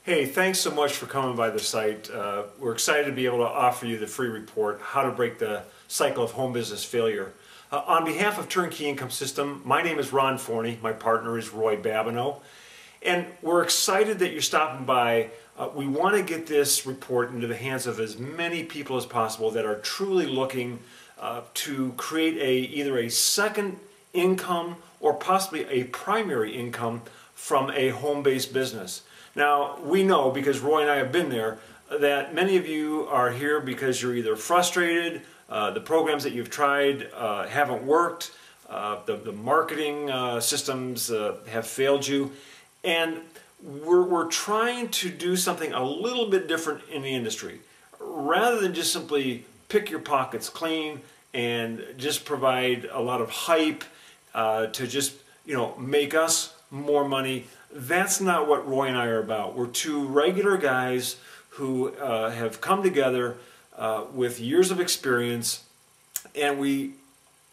Hey, thanks so much for coming by the site. We're excited to be able to offer you the free report, How to Break the Cycle of Home Business Failure. On behalf of Turnkey Income System, my name is Ron Forney, my partner is Roy Babineau, and we're excited that you're stopping by. We want to get this report into the hands of as many people as possible that are truly looking to create either a second income or possibly a primary income from a home-based business. Now, we know, because Roy and I have been there, that many of you are here because you're either frustrated, the programs that you've tried haven't worked, the marketing systems have failed you, and we're trying to do something a little bit different in the industry. Rather than just simply pick your pockets clean and just provide a lot of hype to just, make us more money. That's not what Roy and I are about. We're two regular guys who have come together with years of experience, and we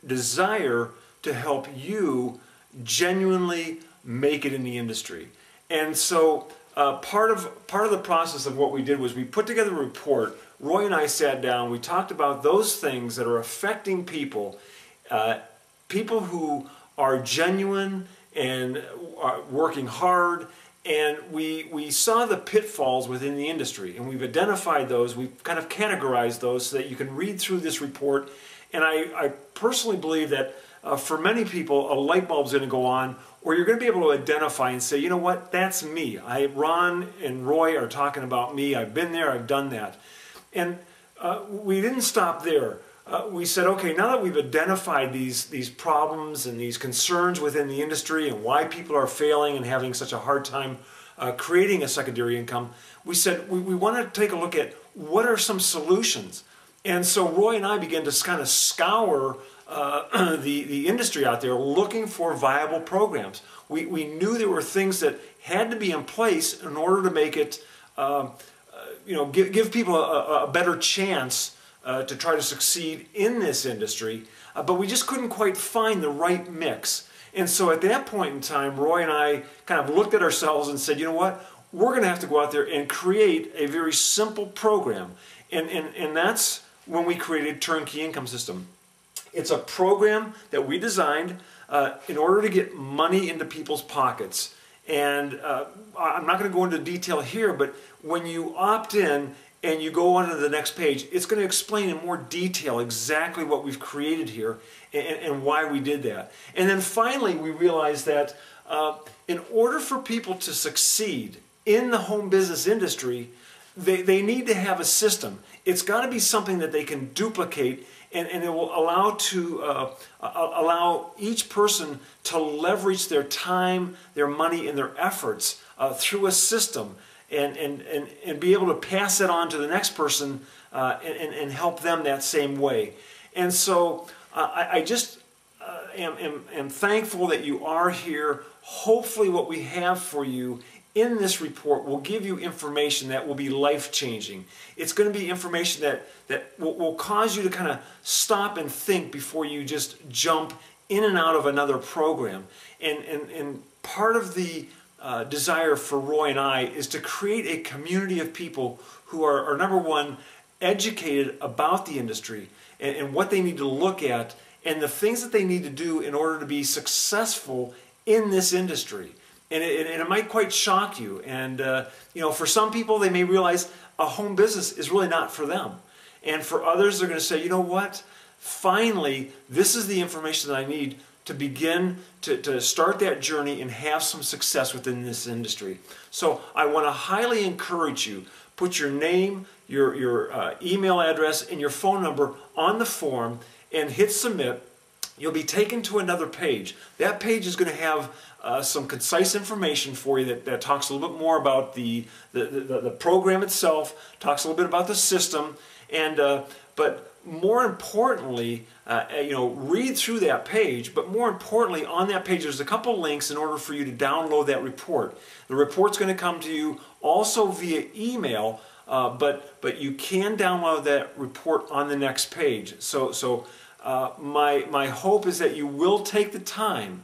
desire to help you genuinely make it in the industry. And so part of the process of what we did was we put together a report. Roy and I sat down, we talked about those things that are affecting people, people who are genuine and are working hard, and we saw the pitfalls within the industry, and we've identified those, we've kind of categorized those so that you can read through this report. And I personally believe that for many people a light bulb is going to go on, or you're going to be able to identify and say, you know what, that's me. Ron and Roy are talking about me. I've been there, I've done that. And we didn't stop there. We said, okay, now that we've identified these problems and these concerns within the industry and why people are failing and having such a hard time creating a secondary income, we said we want to take a look at what are some solutions. And so Roy and I began to kind of scour the industry out there looking for viable programs. We knew there were things that had to be in place in order to make it, give people a better chance to try to succeed in this industry, but we just couldn't quite find the right mix. And so at that point in time, Roy and I kind of looked at ourselves and said, you know what, we're going to have to go out there and create a very simple program. And that's when we created Turnkey Income System. It's a program that we designed in order to get money into people's pockets. And I'm not going to go into detail here, but when you opt in and you go on to the next page, it's going to explain in more detail exactly what we've created here and why we did that. And then finally, we realized that in order for people to succeed in the home business industry, they need to have a system. It's got to be something that they can duplicate, and it will allow each person to leverage their time, their money, and their efforts through a system. And be able to pass it on to the next person and help them that same way. And so I just am thankful that you are here. Hopefully what we have for you in this report will give you information that will be life-changing. It's going to be information that will cause you to kind of stop and think before you just jump in and out of another program. And part of the desire for Roy and I is to create a community of people who are number one, educated about the industry and what they need to look at and the things that they need to do in order to be successful in this industry. And it might quite shock you. And for some people, they may realize a home business is really not for them. And for others, they're going to say, you know what? Finally, this is the information that I need to begin to start that journey and have some success within this industry. So I want to highly encourage you, put your name, your email address, and your phone number on the form and hit submit. You'll be taken to another page. That page is going to have some concise information for you that talks a little bit more about the program itself, talks a little bit about the system, and but more importantly, read through that page, but more importantly, on that page there's a couple links in order for you to download that report. The report's going to come to you also via email, but you can download that report on the next page. So my hope is that you will take the time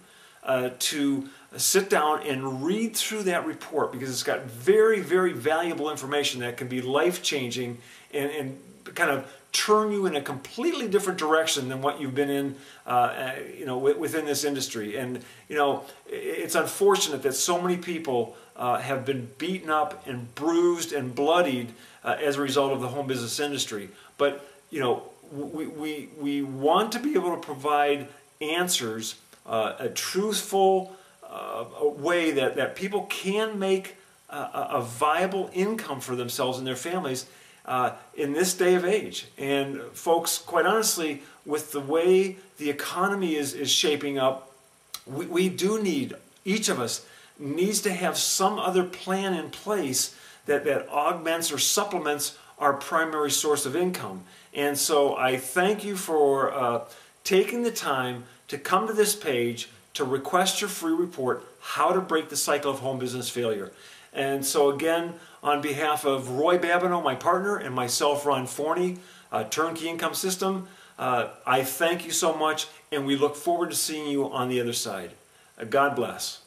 to sit down and read through that report, because it's got very, very valuable information that can be life-changing and kind of turn you in a completely different direction than what you've been in, within this industry. And it's unfortunate that so many people have been beaten up and bruised and bloodied as a result of the home business industry. But we want to be able to provide answers, a truthful way that people can make a viable income for themselves and their families in this day of age. And folks, quite honestly, with the way the economy is shaping up, we do need, each of us needs to have some other plan in place that augments or supplements our primary source of income. And so I thank you for taking the time to come to this page to request your free report, How to Break the Cycle of Home Business Failure. And so again, on behalf of Roy Babineau, my partner, and myself, Ron Forney, Turnkey Income System, I thank you so much, and we look forward to seeing you on the other side. God bless.